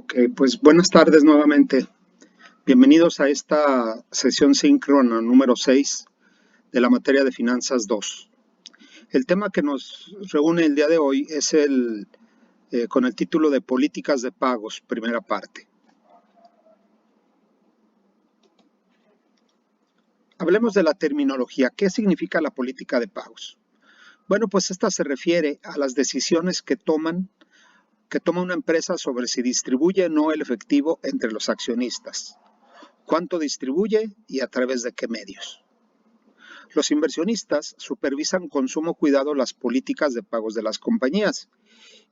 Ok, pues buenas tardes nuevamente. Bienvenidos a esta sesión síncrona número 6 de la materia de Finanzas 2. El tema que nos reúne el día de hoy es con el título de Políticas de Pagos, primera parte. Hablemos de la terminología. ¿Qué significa la política de pagos? Bueno, pues esta se refiere a las decisiones que toma una empresa sobre si distribuye o no el efectivo entre los accionistas, cuánto distribuye y a través de qué medios. Los inversionistas supervisan con sumo cuidado las políticas de pagos de las compañías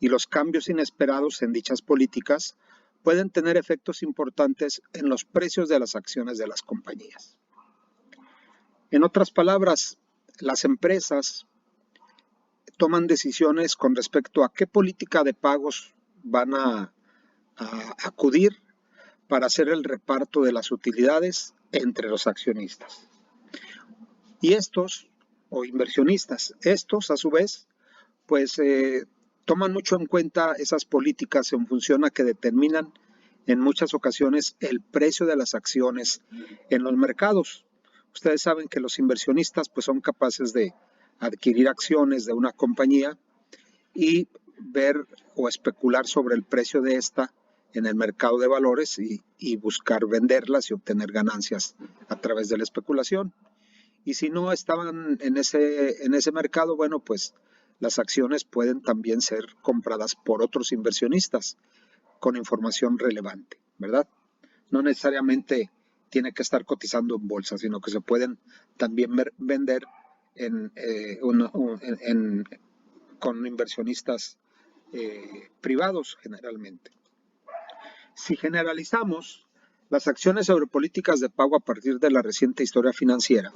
y los cambios inesperados en dichas políticas pueden tener efectos importantes en los precios de las acciones de las compañías. En otras palabras, las empresas toman decisiones con respecto a qué política de pagos van a acudir para hacer el reparto de las utilidades entre los accionistas. Y estos, o inversionistas, a su vez, pues toman mucho en cuenta esas políticas en función a que determinan en muchas ocasiones el precio de las acciones en los mercados. Ustedes saben que los inversionistas pues son capaces de adquirir acciones de una compañía y ver o especular sobre el precio de esta en el mercado de valores y buscar venderlas y obtener ganancias a través de la especulación. Y si no estaban en ese mercado, bueno, pues las acciones pueden también ser compradas por otros inversionistas con información relevante, ¿verdad? No necesariamente tiene que estar cotizando en bolsa, sino que se pueden también vender con inversionistas privados generalmente. Si generalizamos las acciones sobre políticas de pago a partir de la reciente historia financiera,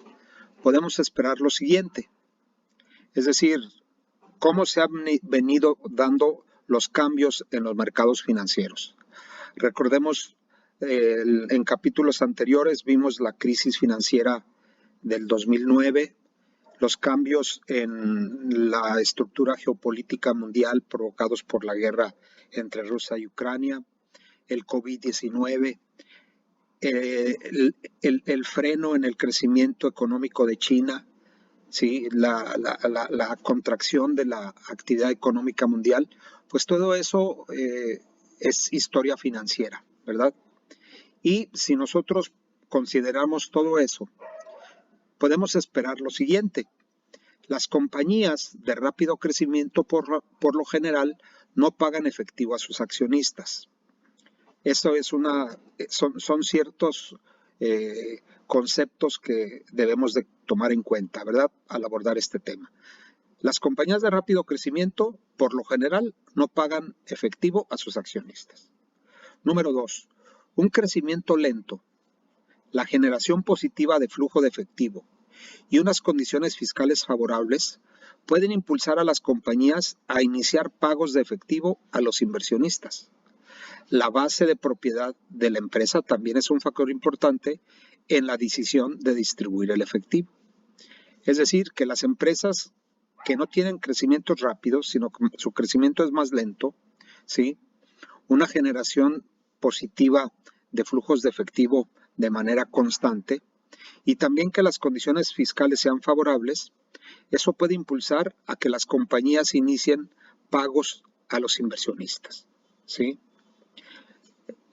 podemos esperar lo siguiente, es decir, cómo se han venido dando los cambios en los mercados financieros. Recordemos, en capítulos anteriores vimos la crisis financiera del 2009, los cambios en la estructura geopolítica mundial provocados por la guerra entre Rusia y Ucrania, el COVID-19, el freno en el crecimiento económico de China, ¿sí? la contracción de la actividad económica mundial, pues todo eso es historia financiera, ¿verdad? Y si nosotros consideramos todo eso, podemos esperar lo siguiente. Las compañías de rápido crecimiento por lo general no pagan efectivo a sus accionistas. Eso son ciertos conceptos que debemos de tomar en cuenta, ¿verdad?, al abordar este tema. Las compañías de rápido crecimiento, por lo general, no pagan efectivo a sus accionistas. Número 2. Un crecimiento lento, la generación positiva de flujo de efectivo y unas condiciones fiscales favorables pueden impulsar a las compañías a iniciar pagos de efectivo a los inversionistas. La base de propiedad de la empresa también es un factor importante en la decisión de distribuir el efectivo. Es decir, que las empresas que no tienen crecimientos rápidos, sino que su crecimiento es más lento, ¿sí?, una generación positiva de flujos de efectivo de manera constante y también que las condiciones fiscales sean favorables, eso puede impulsar a que las compañías inicien pagos a los inversionistas, ¿sí?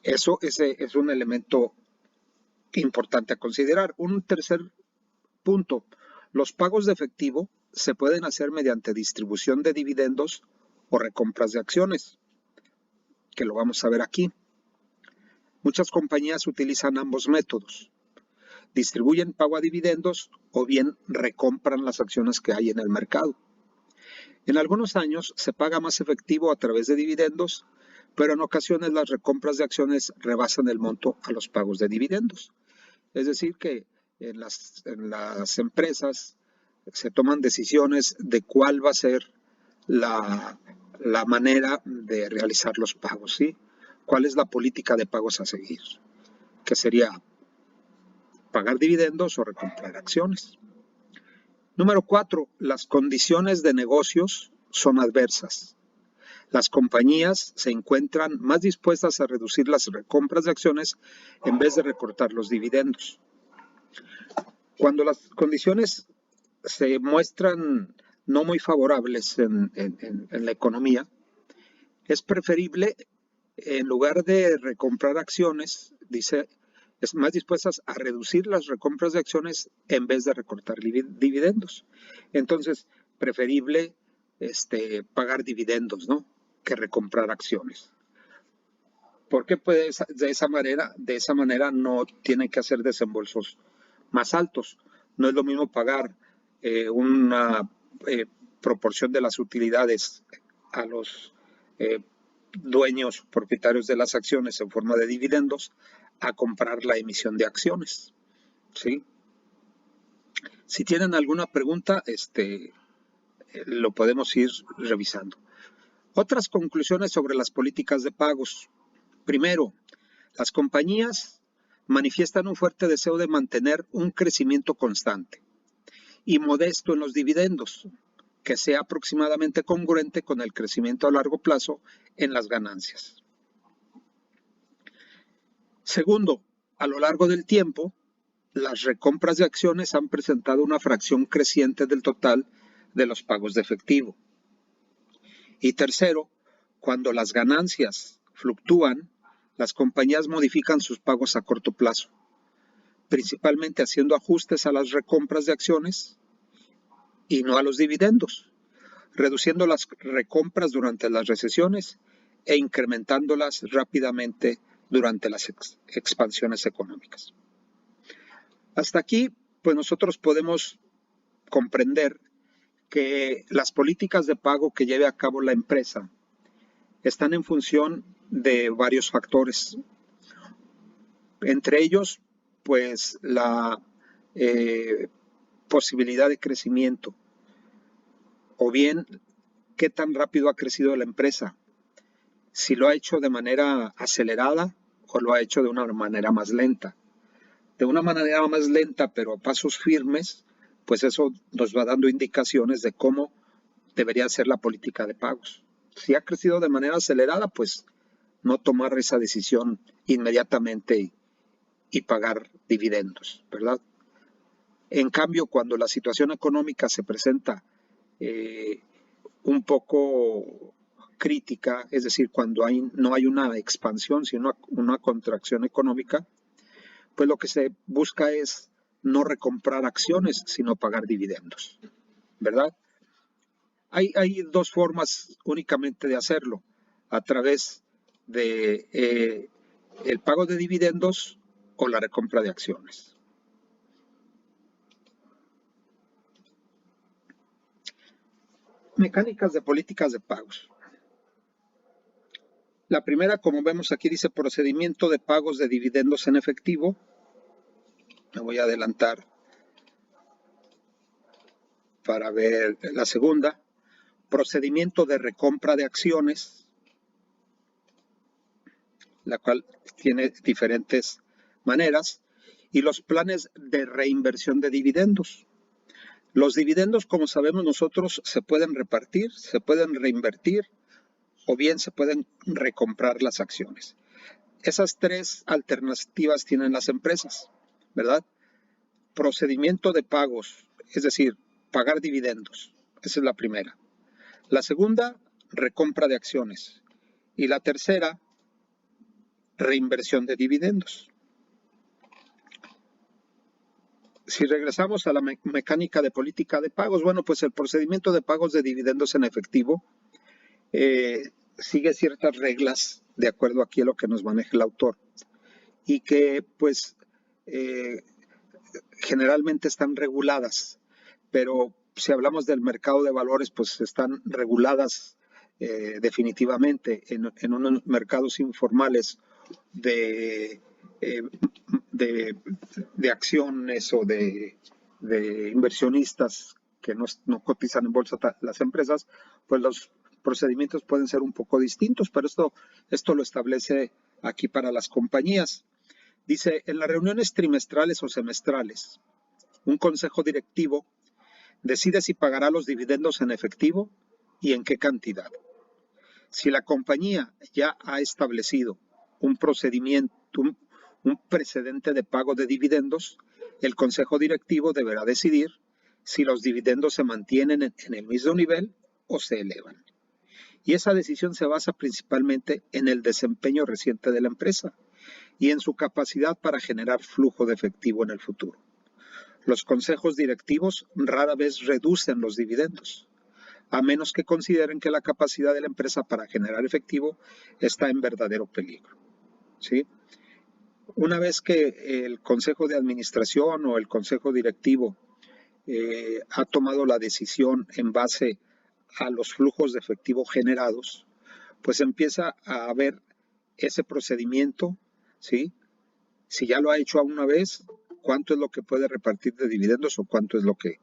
Eso es un elemento importante a considerar. Un tercer punto, los pagos de efectivo se pueden hacer mediante distribución de dividendos o recompras de acciones, que lo vamos a ver aquí. Muchas compañías utilizan ambos métodos. Distribuyen pago a dividendos o bien recompran las acciones que hay en el mercado. En algunos años se paga más efectivo a través de dividendos, pero en ocasiones las recompras de acciones rebasan el monto a los pagos de dividendos. Es decir, que en las empresas se toman decisiones de cuál va a ser la manera de realizar los pagos, ¿sí? ¿Cuál es la política de pagos a seguir? Que sería pagar dividendos o recomprar acciones. Número 4, las condiciones de negocios son adversas. las compañías se encuentran más dispuestas a reducir las recompras de acciones en vez de recortar los dividendos. Cuando las condiciones se muestran no muy favorables en la economía, es preferible, en lugar de recomprar acciones, dice, es más dispuestas a reducir las recompras de acciones en vez de recortar dividendos. Entonces, preferible pagar dividendos, ¿no?, que recomprar acciones. Porque pues, de esa manera no tienen que hacer desembolsos más altos. No es lo mismo pagar una proporción de las utilidades a los dueños propietarios de las acciones en forma de dividendos a comprar la emisión de acciones, ¿sí? Si tienen alguna pregunta, lo podemos ir revisando. Otras conclusiones sobre las políticas de pagos. Primero, las compañías manifiestan un fuerte deseo de mantener un crecimiento constante y modesto en los dividendos, que sea aproximadamente congruente con el crecimiento a largo plazo en las ganancias. Segundo, a lo largo del tiempo, las recompras de acciones han presentado una fracción creciente del total de los pagos de efectivo. Y tercero, cuando las ganancias fluctúan, las compañías modifican sus pagos a corto plazo, principalmente haciendo ajustes a las recompras de acciones y no a los dividendos, reduciendo las recompras durante las recesiones e incrementándolas rápidamente durante las expansiones económicas. Hasta aquí, pues nosotros podemos comprender que las políticas de pago que lleve a cabo la empresa están en función de varios factores. Entre ellos, pues la posibilidad de crecimiento, o bien qué tan rápido ha crecido la empresa, si lo ha hecho de manera acelerada o lo ha hecho de una manera más lenta. De una manera más lenta, pero a pasos firmes, pues eso nos va dando indicaciones de cómo debería ser la política de pagos. Si ha crecido de manera acelerada, pues no tomar esa decisión inmediatamente y pagar dividendos, ¿verdad? En cambio, cuando la situación económica se presenta un poco crítica, es decir, cuando no hay una expansión, sino una contracción económica, pues lo que se busca es no recomprar acciones, sino pagar dividendos, ¿verdad? Hay dos formas únicamente de hacerlo, a través de el pago de dividendos o la recompra de acciones. Mecánicas de políticas de pagos. La primera, como vemos aquí, dice procedimiento de pagos de dividendos en efectivo. Me voy a adelantar para ver la segunda. Procedimiento de recompra de acciones, la cual tiene diferentes maneras, y los planes de reinversión de dividendos. Los dividendos, como sabemos nosotros, se pueden repartir, se pueden reinvertir o bien se pueden recomprar las acciones. Esas tres alternativas tienen las empresas, ¿verdad? Procedimiento de pagos, es decir, pagar dividendos. Esa es la primera. La segunda, recompra de acciones. Y la tercera, reinversión de dividendos. Si regresamos a la mecánica de política de pagos, bueno, pues el procedimiento de pagos de dividendos en efectivo sigue ciertas reglas de acuerdo aquí a lo que nos maneja el autor y que pues generalmente están reguladas, pero si hablamos del mercado de valores, pues están reguladas definitivamente en unos mercados informales de acciones o de inversionistas que no cotizan en bolsa las empresas, pues los procedimientos pueden ser un poco distintos, pero esto lo establece aquí para las compañías. Dice, en las reuniones trimestrales o semestrales, un consejo directivo decide si pagará los dividendos en efectivo y en qué cantidad. Si la compañía ya ha establecido un procedimiento, un precedente de pago de dividendos, el consejo directivo deberá decidir si los dividendos se mantienen en el mismo nivel o se elevan. Y esa decisión se basa principalmente en el desempeño reciente de la empresa y en su capacidad para generar flujo de efectivo en el futuro. Los consejos directivos rara vez reducen los dividendos, a menos que consideren que la capacidad de la empresa para generar efectivo está en verdadero peligro, ¿sí? Una vez que el consejo de administración o el consejo directivo ha tomado la decisión en base a los flujos de efectivo generados, pues empieza a haber ese procedimiento, ¿sí? Si ya lo ha hecho una vez, cuánto es lo que puede repartir de dividendos o cuánto es lo que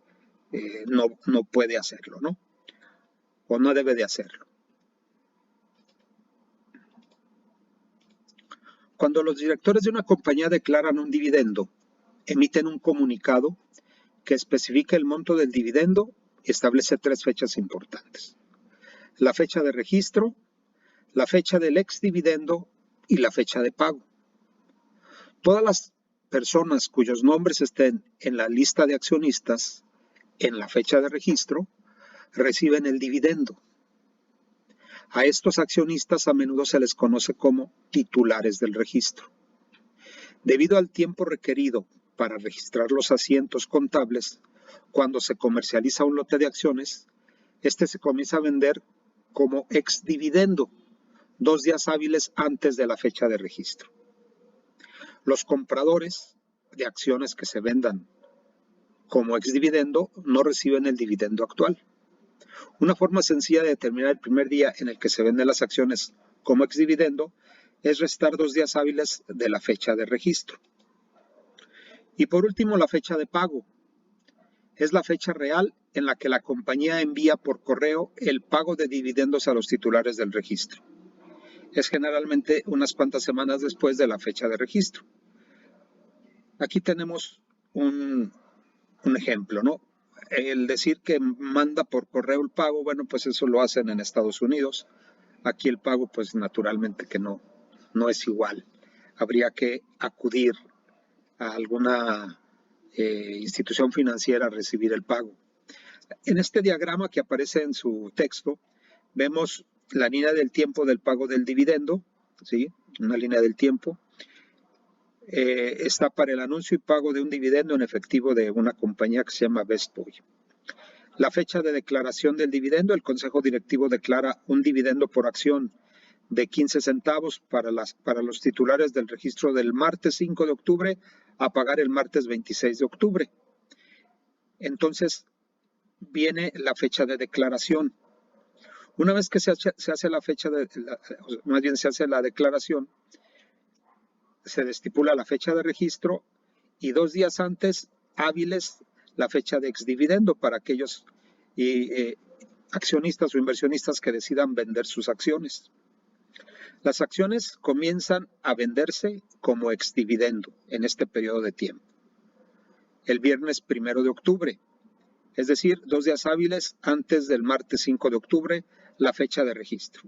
no puede hacerlo, ¿no? O no debe de hacerlo. Cuando los directores de una compañía declaran un dividendo, emiten un comunicado que especifica el monto del dividendo y establece 3 fechas importantes: la fecha de registro, la fecha del exdividendo y la fecha de pago. Todas las personas cuyos nombres estén en la lista de accionistas en la fecha de registro reciben el dividendo. A estos accionistas a menudo se les conoce como titulares del registro. Debido al tiempo requerido para registrar los asientos contables, cuando se comercializa un lote de acciones, este se comienza a vender como exdividendo 2 días hábiles antes de la fecha de registro. Los compradores de acciones que se vendan como exdividendo no reciben el dividendo actual. Una forma sencilla de determinar el primer día en el que se venden las acciones como exdividendo es restar 2 días hábiles de la fecha de registro. Y por último, la fecha de pago. Es la fecha real en la que la compañía envía por correo el pago de dividendos a los titulares del registro. Es generalmente unas cuantas semanas después de la fecha de registro. Aquí tenemos un ejemplo, ¿no? El decir que manda por correo el pago, bueno, pues eso lo hacen en Estados Unidos. Aquí el pago, pues naturalmente que no es igual. Habría que acudir a alguna institución financiera a recibir el pago. En este diagrama que aparece en su texto, vemos la línea del tiempo del pago del dividendo, ¿sí? Una línea del tiempo. Está para el anuncio y pago de un dividendo en efectivo de una compañía que se llama Best Buy. La fecha de declaración del dividendo: el consejo directivo declara un dividendo por acción de 15 centavos para los titulares del registro del martes 5 de octubre a pagar el martes 26 de octubre. Entonces viene la fecha de declaración. Una vez que se hace la declaración, se estipula la fecha de registro y 2 días antes hábiles la fecha de exdividendo para aquellos accionistas o inversionistas que decidan vender sus acciones. Las acciones comienzan a venderse como exdividendo en este periodo de tiempo, el viernes 1 de octubre, es decir, 2 días hábiles antes del martes 5 de octubre, la fecha de registro.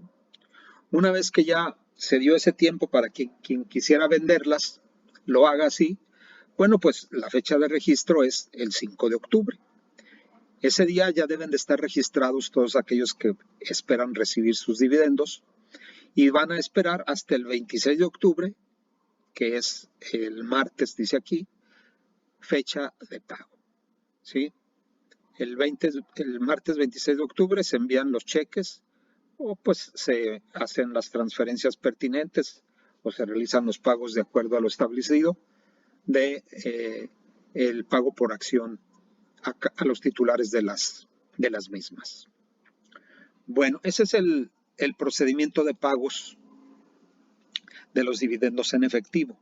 Una vez que ya se dio ese tiempo para que quien quisiera venderlas lo haga así, bueno, pues la fecha de registro es el 5 de octubre. Ese día ya deben de estar registrados todos aquellos que esperan recibir sus dividendos y van a esperar hasta el 26 de octubre, que es el martes, dice aquí, fecha de pago, ¿sí? El martes 26 de octubre se envían los cheques o pues se hacen las transferencias pertinentes o se realizan los pagos de acuerdo a lo establecido de el pago por acción a los titulares de las mismas. Bueno, ese es el procedimiento de pagos de los dividendos en efectivo.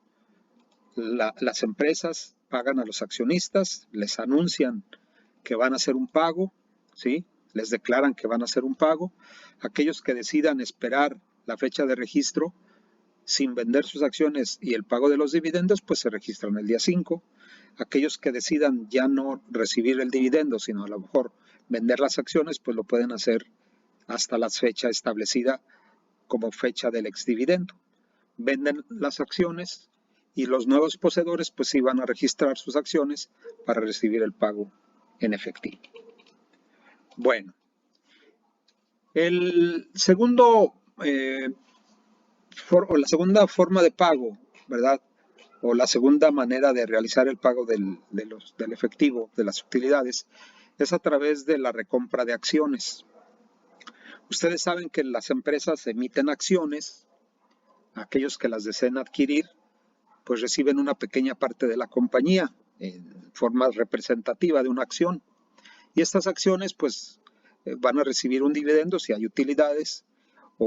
Las empresas pagan a los accionistas, les anuncian que van a hacer un pago, ¿sí? Les declaran que van a hacer un pago. Aquellos que decidan esperar la fecha de registro sin vender sus acciones y el pago de los dividendos, pues se registran el día 5. Aquellos que decidan ya no recibir el dividendo, sino a lo mejor vender las acciones, pues lo pueden hacer hasta la fecha establecida como fecha del exdividendo. Venden las acciones y los nuevos poseedores pues iban a registrar sus acciones para recibir el pago en efectivo. Bueno, el segundo la segunda forma de pago, ¿verdad? O la segunda manera de realizar el pago del efectivo, de las utilidades, es a través de la recompra de acciones. Ustedes saben que las empresas emiten acciones, aquellos que las deseen adquirir, pues reciben una pequeña parte de la compañía en forma representativa de una acción. Y estas acciones pues van a recibir un dividendo si hay utilidades o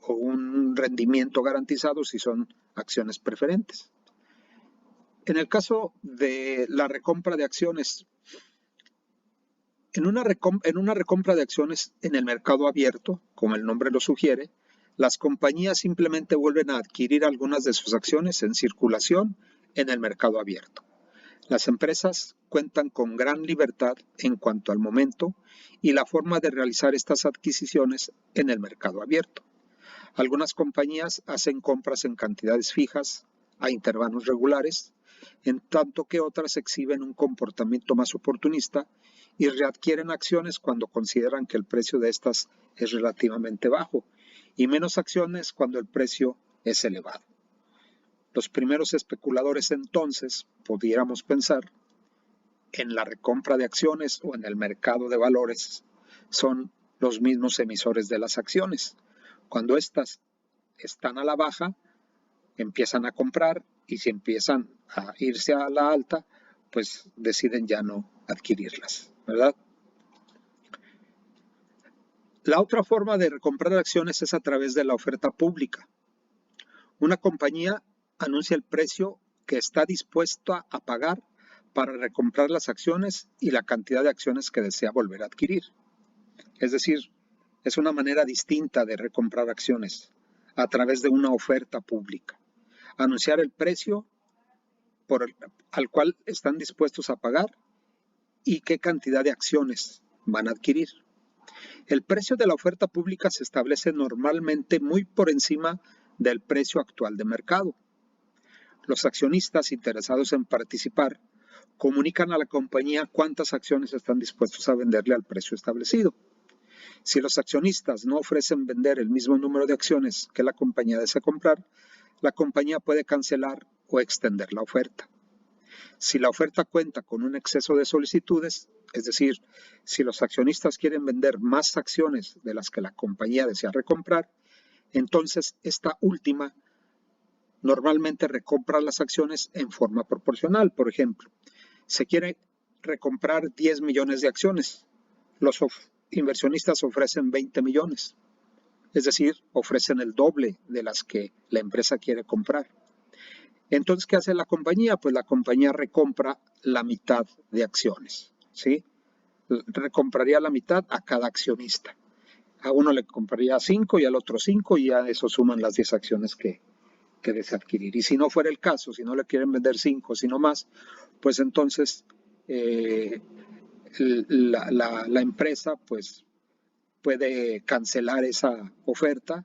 un rendimiento garantizado si son acciones preferentes. En el caso de la recompra de acciones, en una recompra de acciones en el mercado abierto, como el nombre lo sugiere, las compañías simplemente vuelven a adquirir algunas de sus acciones en circulación en el mercado abierto. Las empresas cuentan con gran libertad en cuanto al momento y la forma de realizar estas adquisiciones en el mercado abierto. Algunas compañías hacen compras en cantidades fijas a intervalos regulares, en tanto que otras exhiben un comportamiento más oportunista y readquieren acciones cuando consideran que el precio de estas es relativamente bajo y menos acciones cuando el precio es elevado. Los primeros especuladores entonces, pudiéramos pensar, en la recompra de acciones o en el mercado de valores, son los mismos emisores de las acciones. Cuando éstas están a la baja, empiezan a comprar y si empiezan a irse a la alta, pues deciden ya no adquirirlas, ¿verdad? La otra forma de recomprar acciones es a través de la oferta pública. Una compañía anuncia el precio que está dispuesta a pagar para recomprar las acciones y la cantidad de acciones que desea volver a adquirir. Es decir, es una manera distinta de recomprar acciones a través de una oferta pública. Anunciar el precio al cual están dispuestos a pagar y qué cantidad de acciones van a adquirir. El precio de la oferta pública se establece normalmente muy por encima del precio actual de mercado. Los accionistas interesados en participar comunican a la compañía cuántas acciones están dispuestos a venderle al precio establecido. Si los accionistas no ofrecen vender el mismo número de acciones que la compañía desea comprar, la compañía puede cancelar o extender la oferta. Si la oferta cuenta con un exceso de solicitudes, es decir, si los accionistas quieren vender más acciones de las que la compañía desea recomprar, entonces esta última normalmente recompra las acciones en forma proporcional. Por ejemplo, se quiere recomprar 10 millones de acciones. Los inversionistas ofrecen 20 millones. Es decir, ofrecen el doble de las que la empresa quiere comprar. Entonces, ¿qué hace la compañía? Pues la compañía recompra la mitad de acciones, ¿sí? Recompraría la mitad a cada accionista. A uno le compraría 5 y al otro 5 y ya eso suman las 10 acciones que desea adquirir. Y si no fuera el caso, si no le quieren vender 5, sino más, pues entonces la empresa pues puede cancelar esa oferta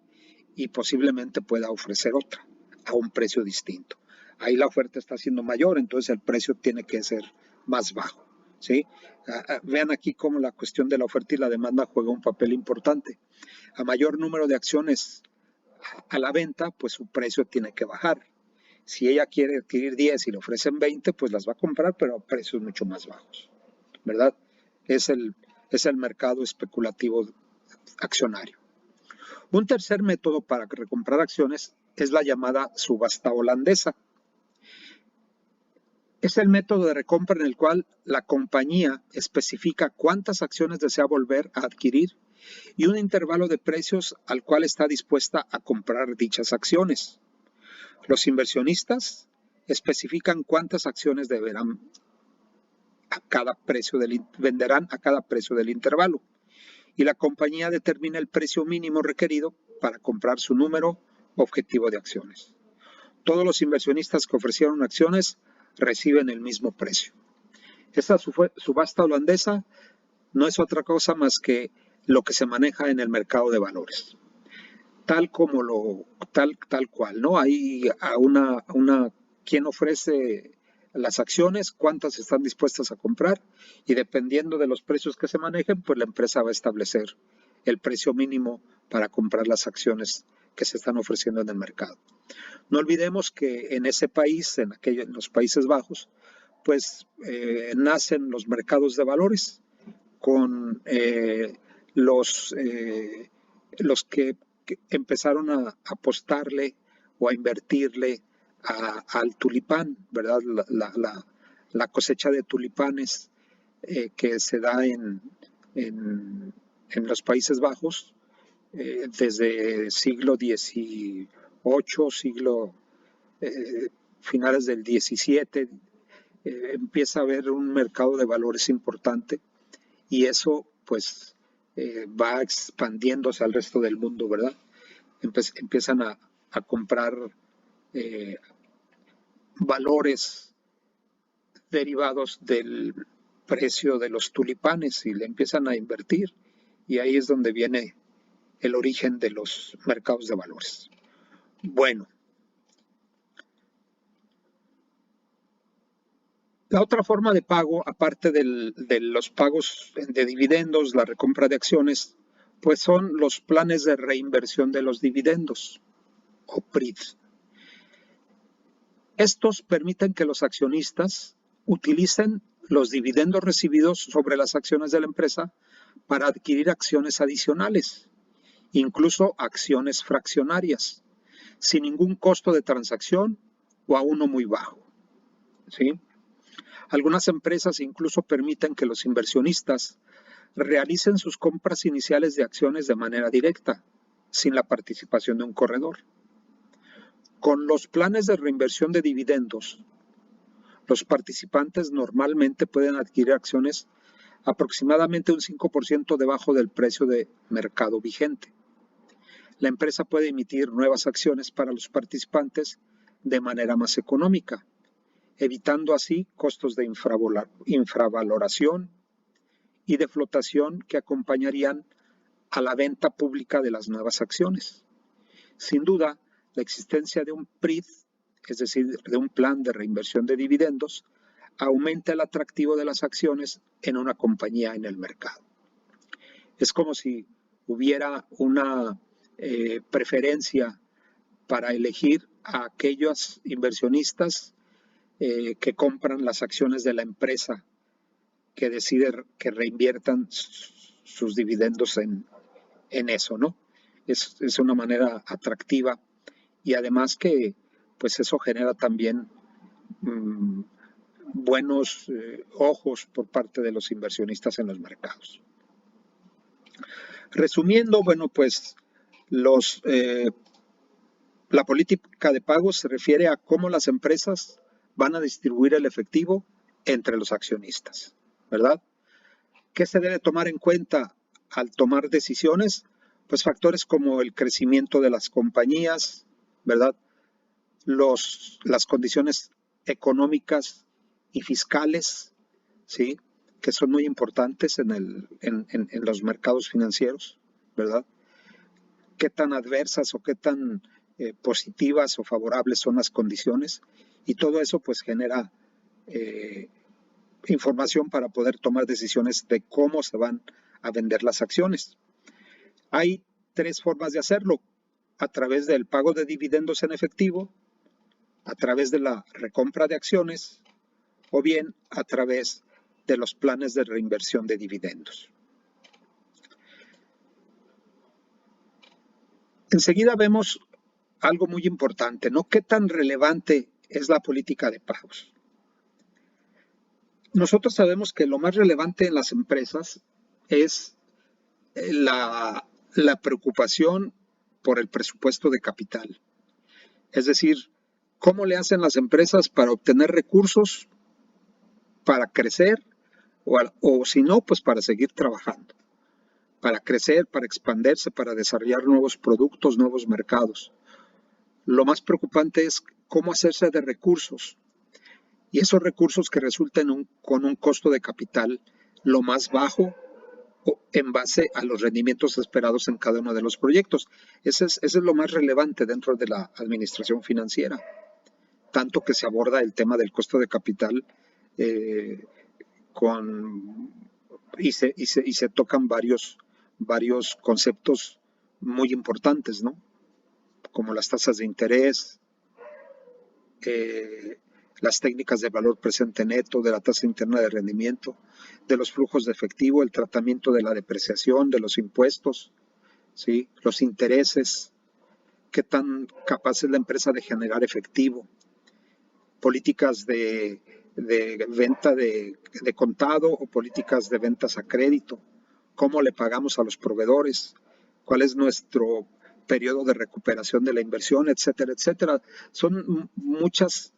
y posiblemente pueda ofrecer otra a un precio distinto. Ahí la oferta está siendo mayor, entonces el precio tiene que ser más bajo, ¿sí? Vean aquí cómo la cuestión de la oferta y la demanda juega un papel importante. A mayor número de acciones a la venta, pues su precio tiene que bajar. Si ella quiere adquirir 10 y le ofrecen 20, pues las va a comprar, pero a precios mucho más bajos, ¿verdad? Es el mercado especulativo accionario. Un tercer método para recomprar acciones es la llamada subasta holandesa. Es el método de recompra en el cual la compañía especifica cuántas acciones desea volver a adquirir y un intervalo de precios al cual está dispuesta a comprar dichas acciones. Los inversionistas especifican cuántas acciones venderán a cada precio del intervalo y la compañía determina el precio mínimo requerido para comprar su número objetivo de acciones. Todos los inversionistas que ofrecieron acciones reciben el mismo precio. Esta subasta holandesa no es otra cosa más que lo que se maneja en el mercado de valores. Tal cual, ¿no? Hay quien ofrece las acciones, cuántas están dispuestas a comprar, y dependiendo de los precios que se manejen, pues la empresa va a establecer el precio mínimo para comprar las acciones que se están ofreciendo en el mercado. No olvidemos que en ese país, en los Países Bajos, pues nacen los mercados de valores con los que empezaron a apostarle o a invertirle al tulipán, ¿verdad? La cosecha de tulipanes que se da en los Países Bajos desde siglo XVIII, finales del XVII, empieza a haber un mercado de valores importante, y eso pues va expandiéndose al resto del mundo, ¿verdad? Empiezan a comprar valores derivados del precio de los tulipanes y le empiezan a invertir, y ahí es donde viene el origen de los mercados de valores. Bueno, la otra forma de pago, aparte de los pagos de dividendos, la recompra de acciones, pues son los planes de reinversión de los dividendos, o PRID. Estos permiten que los accionistas utilicen los dividendos recibidos sobre las acciones de la empresa para adquirir acciones adicionales, incluso acciones fraccionarias, sin ningún costo de transacción o a uno muy bajo, ¿sí? Algunas empresas incluso permiten que los inversionistas realicen sus compras iniciales de acciones de manera directa, sin la participación de un corredor. Con los planes de reinversión de dividendos, los participantes normalmente pueden adquirir acciones aproximadamente un 5% debajo del precio de mercado vigente. La empresa puede emitir nuevas acciones para los participantes de manera más económica, evitando así costos de infravaloración y de flotación que acompañarían a la venta pública de las nuevas acciones. Sin duda, la existencia de un PRID, es decir, de un plan de reinversión de dividendos, aumenta el atractivo de las acciones en una compañía en el mercado. Es como si hubiera una preferencia para elegir a aquellos inversionistas que compran las acciones de la empresa que decide que reinviertan sus dividendos en eso, ¿no? Es una manera atractiva, y además que pues eso genera también buenos ojos por parte de los inversionistas en los mercados. Resumiendo, bueno, pues la política de pagos se refiere a cómo las empresas van a distribuir el efectivo entre los accionistas, ¿verdad? ¿Qué se debe tomar en cuenta al tomar decisiones? Pues factores como el crecimiento de las compañías, ¿verdad? Las condiciones económicas y fiscales, ¿sí? Que son muy importantes en los mercados financieros, ¿verdad? Qué tan adversas o qué tan positivas o favorables son las condiciones, y todo eso pues genera información para poder tomar decisiones de cómo se van a vender las acciones. Hay 3 formas de hacerlo: a través del pago de dividendos en efectivo, a través de la recompra de acciones, o bien a través de los planes de reinversión de dividendos. Enseguida vemos algo muy importante, ¿no? ¿Qué tan relevante es la política de pagos? Nosotros sabemos que lo más relevante en las empresas es la preocupación por el presupuesto de capital. Es decir, ¿cómo le hacen las empresas para obtener recursos para crecer o si no, pues para seguir trabajando? Para crecer, para expandirse, para desarrollar nuevos productos, nuevos mercados. Lo más preocupante es cómo hacerse de recursos, y esos recursos que resulten con un costo de capital lo más bajo en base a los rendimientos esperados en cada uno de los proyectos. Ese es lo más relevante dentro de la administración financiera, tanto que se aborda el tema del costo de capital eh, y se tocan varios conceptos muy importantes, ¿no? Como las tasas de interés, las técnicas de valor presente neto, de la tasa interna de rendimiento, de los flujos de efectivo, el tratamiento de la depreciación, de los impuestos, ¿sí? Los intereses, qué tan capaz es la empresa de generar efectivo, políticas de venta de contado o políticas de ventas a crédito, cómo le pagamos a los proveedores, cuál es nuestro periodo de recuperación de la inversión, etcétera, etcétera. Son muchas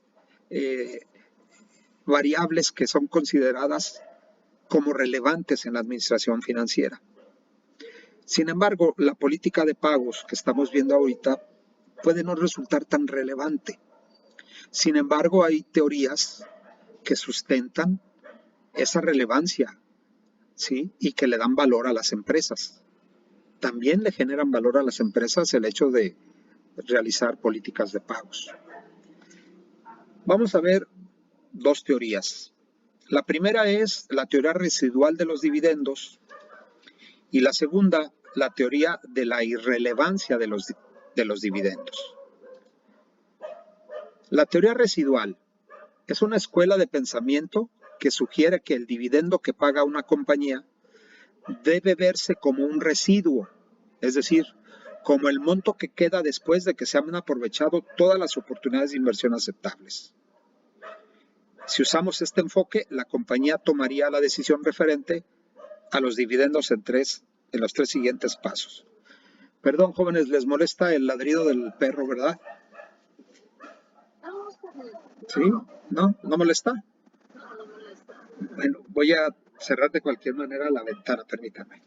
variables que son consideradas como relevantes en la administración financiera. Sin embargo, la política de pagos que estamos viendo ahorita puede no resultar tan relevante. Sin embargo, hay teorías que sustentan esa relevancia, ¿sí? Y que le dan valor a las empresas. También le generan valor a las empresas el hecho de realizar políticas de pagos. Vamos a ver dos teorías. La primera es la teoría residual de los dividendos y la segunda, la teoría de la irrelevancia de los dividendos. La teoría residual es una escuela de pensamiento que sugiere que el dividendo que paga una compañía debe verse como un residuo, es decir, como el monto que queda después de que se han aprovechado todas las oportunidades de inversión aceptables. Si usamos este enfoque, la compañía tomaría la decisión referente a los dividendos en los tres siguientes pasos. Perdón, jóvenes, les molesta el ladrido del perro, ¿verdad? ¿Sí? ¿No? ¿No molesta? Bueno, voy a cerrar de cualquier manera la ventana, permítanme.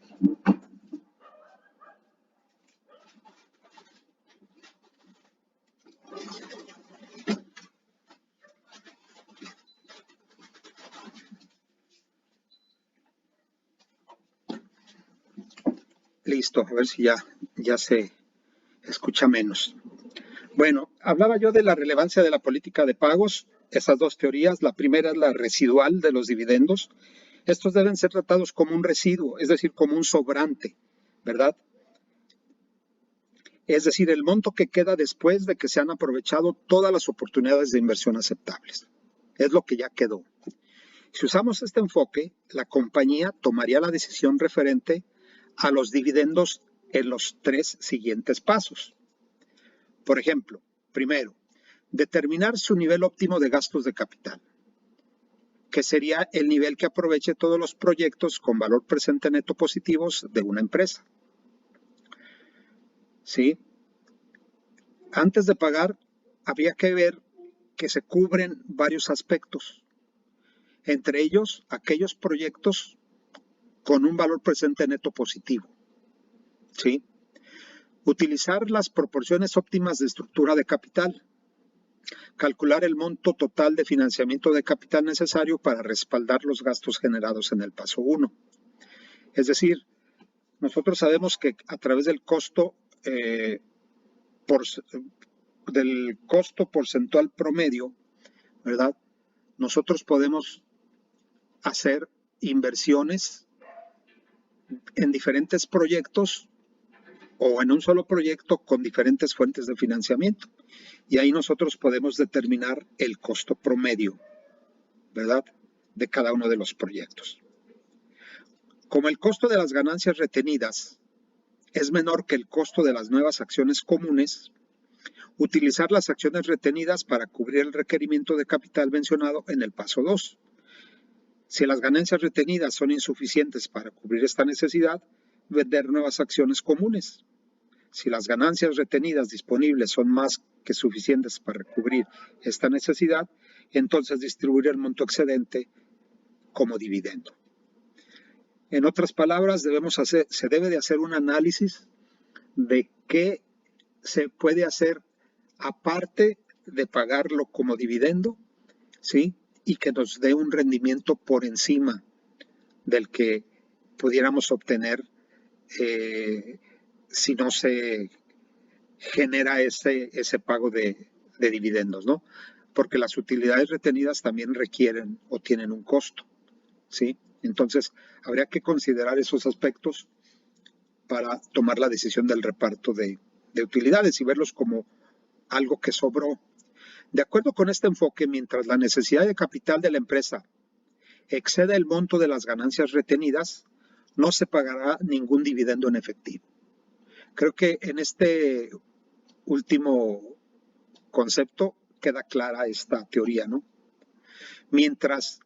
Listo, a ver si ya se escucha menos. Bueno, hablaba yo de la relevancia de la política de pagos, esas dos teorías. La primera es la residual de los dividendos. Estos deben ser tratados como un residuo, es decir, como un sobrante, ¿verdad? Es decir, el monto que queda después de que se han aprovechado todas las oportunidades de inversión aceptables. Es lo que ya quedó. Si usamos este enfoque, la compañía tomaría la decisión referente a los dividendos en los tres siguientes pasos. Por ejemplo, primero, determinar su nivel óptimo de gastos de capital, que sería el nivel que aproveche todos los proyectos con valor presente neto positivos de una empresa. ¿Sí? Antes de pagar, habría que ver que se cubren varios aspectos, entre ellos aquellos proyectos con un valor presente neto positivo. ¿Sí? Utilizar las proporciones óptimas de estructura de capital, calcular el monto total de financiamiento de capital necesario para respaldar los gastos generados en el paso 1. Es decir, nosotros sabemos que a través del costo porcentual promedio, ¿verdad? Nosotros podemos hacer inversiones en diferentes proyectos o en un solo proyecto con diferentes fuentes de financiamiento. Y ahí nosotros podemos determinar el costo promedio, ¿verdad?, de cada uno de los proyectos. Como el costo de las ganancias retenidas es menor que el costo de las nuevas acciones comunes, utilizar las acciones retenidas para cubrir el requerimiento de capital mencionado en el paso 2. Si las ganancias retenidas son insuficientes para cubrir esta necesidad, vender nuevas acciones comunes. Si las ganancias retenidas disponibles son más que suficientes para cubrir esta necesidad, entonces distribuir el monto excedente como dividendo. En otras palabras, se debe de hacer un análisis de qué se puede hacer aparte de pagarlo como dividendo, ¿sí? Y que nos dé un rendimiento por encima del que pudiéramos obtener si no se genera ese pago de dividendos, ¿no? Porque las utilidades retenidas también requieren o tienen un costo, ¿sí? Entonces, habría que considerar esos aspectos para tomar la decisión del reparto de utilidades y verlos como algo que sobró. De acuerdo con este enfoque, mientras la necesidad de capital de la empresa exceda el monto de las ganancias retenidas, no se pagará ningún dividendo en efectivo. Creo que en este último concepto queda clara esta teoría, ¿no? Mientras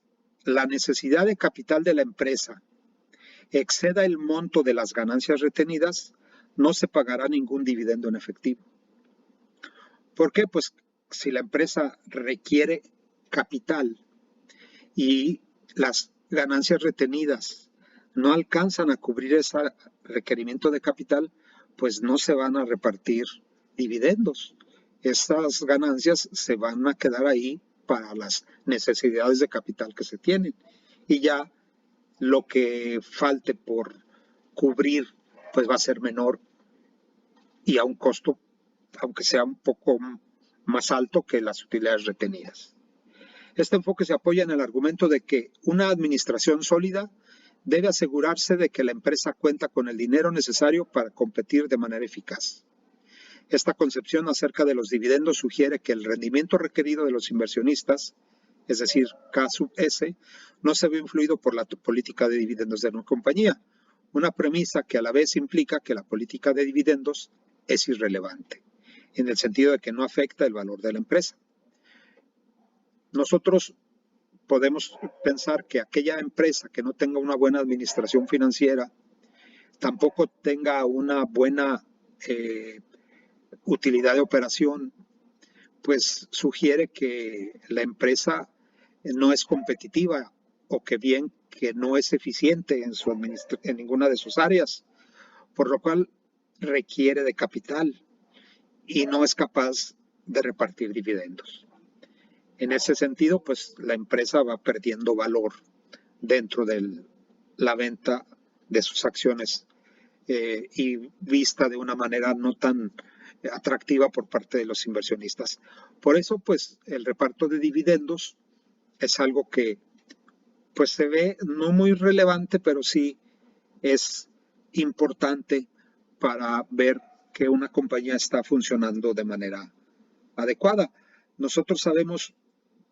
la necesidad de capital de la empresa exceda el monto de las ganancias retenidas, no se pagará ningún dividendo en efectivo. ¿Por qué? Pues si la empresa requiere capital y las ganancias retenidas no alcanzan a cubrir ese requerimiento de capital, pues no se van a repartir dividendos. Estas ganancias se van a quedar ahí para las necesidades de capital que se tienen. Y ya lo que falte por cubrir, pues va a ser menor y a un costo, aunque sea un poco más alto que las utilidades retenidas. Este enfoque se apoya en el argumento de que una administración sólida debe asegurarse de que la empresa cuenta con el dinero necesario para competir de manera eficaz. Esta concepción acerca de los dividendos sugiere que el rendimiento requerido de los inversionistas, es decir, K sub S, no se ve influido por la política de dividendos de una compañía, una premisa que a la vez implica que la política de dividendos es irrelevante, en el sentido de que no afecta el valor de la empresa. Nosotros podemos pensar que aquella empresa que no tenga una buena administración financiera, tampoco tenga una buena utilidad de operación, pues sugiere que la empresa no es competitiva o que bien que no es eficiente en ninguna de sus áreas, por lo cual requiere de capital y no es capaz de repartir dividendos. En ese sentido, pues la empresa va perdiendo valor dentro de la venta de sus acciones y vista de una manera no tan atractiva por parte de los inversionistas. Por eso, pues, el reparto de dividendos es algo que, pues, se ve no muy relevante, pero sí es importante para ver que una compañía está funcionando de manera adecuada. Nosotros sabemos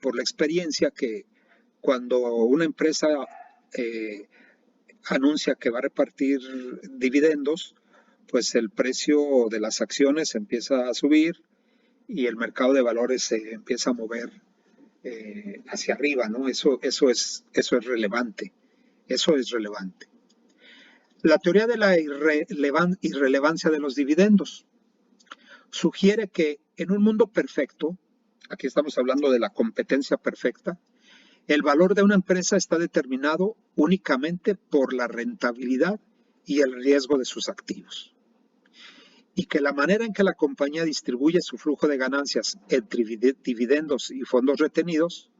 por la experiencia que cuando una empresa anuncia que va a repartir dividendos, pues el precio de las acciones empieza a subir y el mercado de valores se empieza a mover hacia arriba, ¿no? Eso es relevante. Eso es relevante. La teoría de la irrelevancia de los dividendos sugiere que en un mundo perfecto, aquí estamos hablando de la competencia perfecta, el valor de una empresa está determinado únicamente por la rentabilidad y el riesgo de sus activos. Y que la manera en que la compañía distribuye su flujo de ganancias entre dividendos y fondos retenidos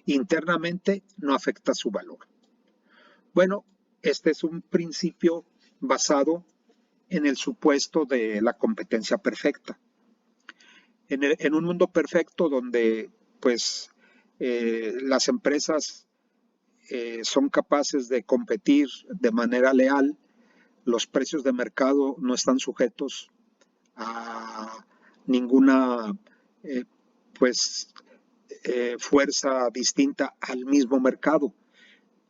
internamente no afecta su valor. Bueno, este es un principio basado en el supuesto de la competencia perfecta. En un mundo perfecto donde pues las empresas son capaces de competir de manera leal, los precios de mercado no están sujetos a ninguna fuerza distinta al mismo mercado.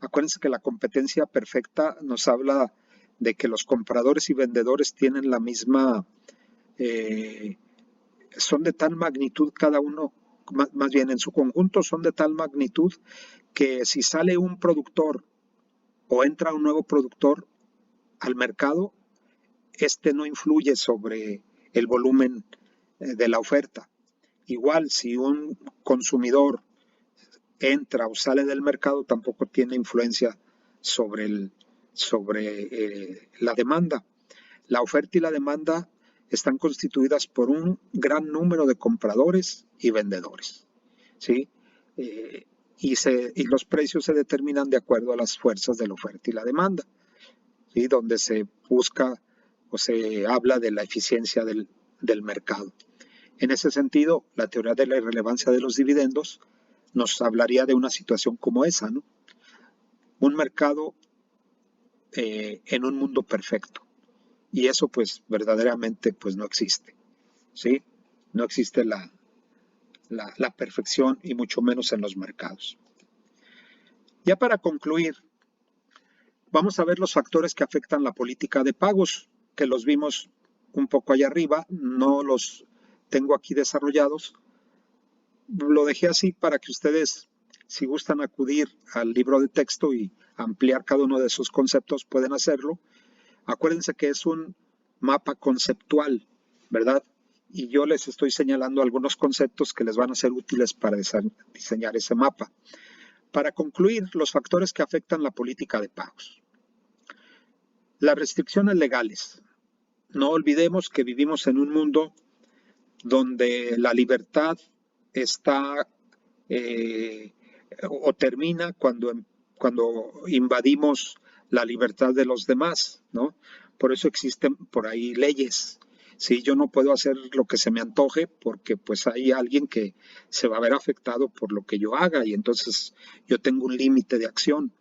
Acuérdense que la competencia perfecta nos habla de que los compradores y vendedores tienen la misma, son de tal magnitud cada uno, más bien en su conjunto son de tal magnitud que si sale un productor o entra un nuevo productor al mercado, este no influye sobre el volumen de la oferta. Igual, si un consumidor entra o sale del mercado, tampoco tiene influencia sobre la demanda. La oferta y la demanda están constituidas por un gran número de compradores y vendedores, ¿sí? Y los precios se determinan de acuerdo a las fuerzas de la oferta y la demanda. ¿sí? Donde se busca o se habla de la eficiencia del mercado. En ese sentido, la teoría de la irrelevancia de los dividendos nos hablaría de una situación como esa, ¿no? Un mercado en un mundo perfecto. Y eso pues verdaderamente pues no existe, ¿sí? No existe la perfección y mucho menos en los mercados. Ya para concluir, vamos a ver los factores que afectan la política de pagos, que los vimos un poco allá arriba, no los tengo aquí desarrollados. Lo dejé así para que ustedes, si gustan acudir al libro de texto y ampliar cada uno de esos conceptos, pueden hacerlo. Acuérdense que es un mapa conceptual, ¿verdad? Y yo les estoy señalando algunos conceptos que les van a ser útiles para diseñar ese mapa. Para concluir, los factores que afectan la política de pagos. Las restricciones legales. No olvidemos que vivimos en un mundo donde la libertad está o termina cuando invadimos la libertad de los demás, ¿no? Por eso existen por ahí leyes. Sí, yo no puedo hacer lo que se me antoje porque pues hay alguien que se va a ver afectado por lo que yo haga y entonces yo tengo un límite de acción.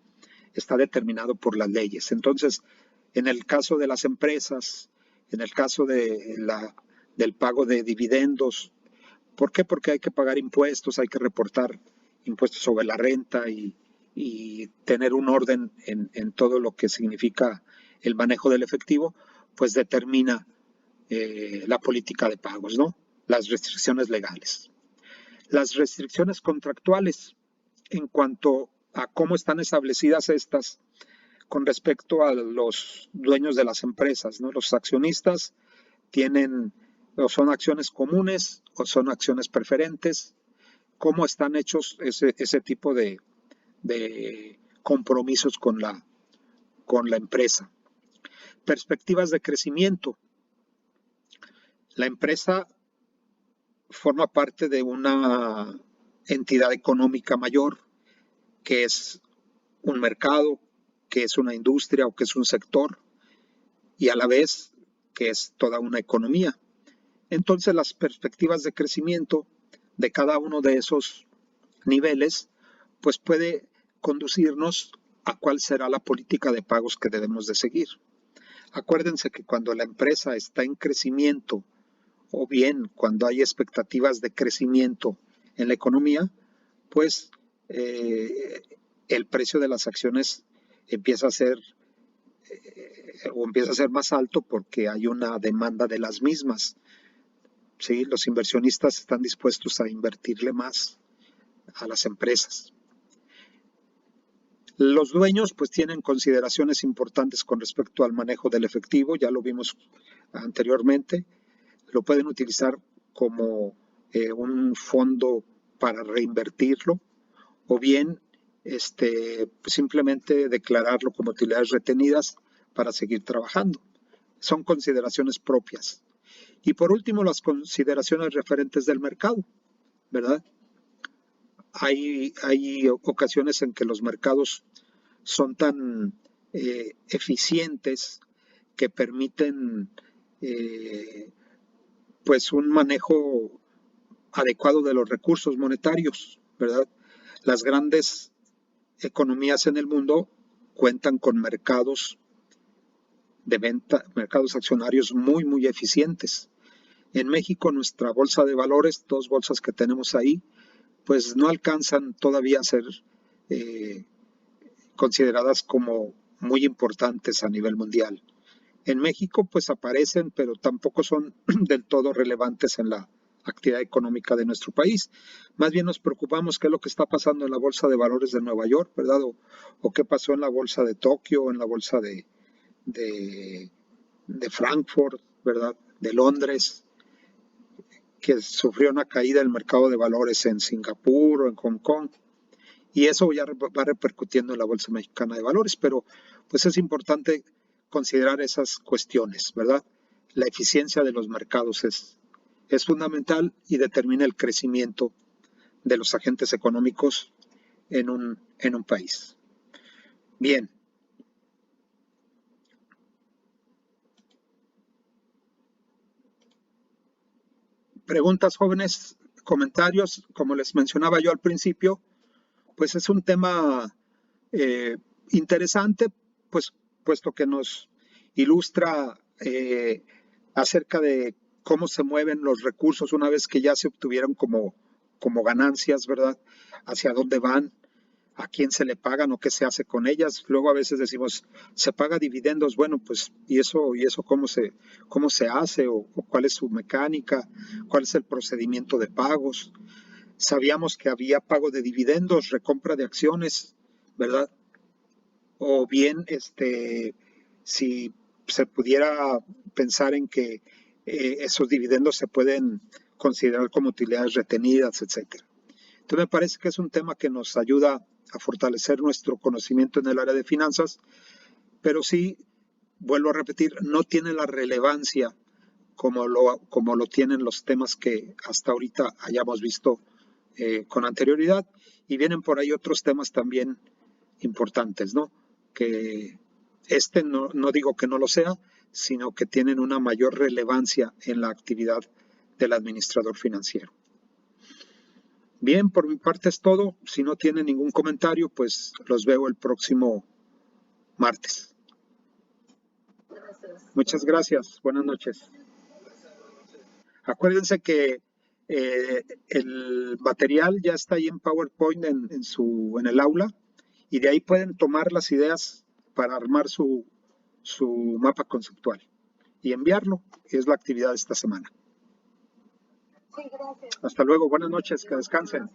Está determinado por las leyes. Entonces, en el caso de las empresas, en el caso del pago de dividendos, ¿por qué? Porque hay que pagar impuestos, hay que reportar impuestos sobre la renta y tener un orden en todo lo que significa el manejo del efectivo, pues determina la política de pagos, ¿no? Las restricciones legales. Las restricciones contractuales en cuanto a cómo están establecidas estas con respecto a los dueños de las empresas, ¿no? Los accionistas tienen o son acciones comunes o son acciones preferentes, cómo están hechos ese tipo de compromisos con la empresa. Perspectivas de crecimiento. La empresa forma parte de una entidad económica mayor, que es un mercado, que es una industria o que es un sector, y a la vez que es toda una economía. Entonces las perspectivas de crecimiento de cada uno de esos niveles, pues puede conducirnos a cuál será la política de pagos que debemos de seguir. Acuérdense que cuando la empresa está en crecimiento o bien cuando hay expectativas de crecimiento en la economía, pues el precio de las acciones empieza a ser más alto porque hay una demanda de las mismas. ¿Sí? Los inversionistas están dispuestos a invertirle más a las empresas. Los dueños pues tienen consideraciones importantes con respecto al manejo del efectivo, ya lo vimos anteriormente, lo pueden utilizar como un fondo para reinvertirlo o bien simplemente declararlo como utilidades retenidas para seguir trabajando. Son consideraciones propias. Y por último, las consideraciones referentes del mercado, ¿verdad? Hay ocasiones en que los mercados son tan eficientes que permiten pues un manejo adecuado de los recursos monetarios, ¿verdad? Las grandes economías en el mundo cuentan con mercados de venta, mercados accionarios muy, muy eficientes. En México, nuestra bolsa de valores, 2 bolsas que tenemos ahí, pues no alcanzan todavía a ser consideradas como muy importantes a nivel mundial. En México, pues aparecen, pero tampoco son del todo relevantes en la actividad económica de nuestro país. Más bien nos preocupamos qué es lo que está pasando en la Bolsa de Valores de Nueva York, ¿verdad? O qué pasó en la Bolsa de Tokio, en la Bolsa de Frankfurt, ¿verdad? De Londres, que sufrió una caída del mercado de valores en Singapur o en Hong Kong. Y eso ya va repercutiendo en la Bolsa Mexicana de Valores, pero pues es importante considerar esas cuestiones, ¿verdad? La eficiencia de los mercados es fundamental y determina el crecimiento de los agentes económicos en un país. Bien. Preguntas, jóvenes, comentarios. Como les mencionaba yo al principio, pues es un tema interesante, pues puesto que nos ilustra acerca de cómo se mueven los recursos una vez que ya se obtuvieron como ganancias, ¿verdad? Hacia dónde van, a quién se le pagan o qué se hace con ellas. Luego a veces decimos, se paga dividendos, bueno, pues, ¿y eso cómo se hace? O cuál es su mecánica? ¿Cuál es el procedimiento de pagos? Sabíamos que había pago de dividendos, recompra de acciones, ¿verdad? O bien, si se pudiera pensar en que esos dividendos se pueden considerar como utilidades retenidas, etcétera. Entonces me parece que es un tema que nos ayuda a fortalecer nuestro conocimiento en el área de finanzas, pero sí, vuelvo a repetir, no tiene la relevancia como lo tienen los temas que hasta ahorita hayamos visto con anterioridad, y vienen por ahí otros temas también importantes, ¿no? Que no digo que no lo sea, sino que tienen una mayor relevancia en la actividad del administrador financiero. Bien, por mi parte es todo. Si no tienen ningún comentario, pues los veo el próximo martes. Muchas gracias. Buenas noches. Acuérdense que el material ya está ahí en PowerPoint en el aula, y de ahí pueden tomar las ideas para armar su mapa conceptual y enviarlo. Es la actividad de esta semana. Hasta luego. Buenas noches. Que descansen.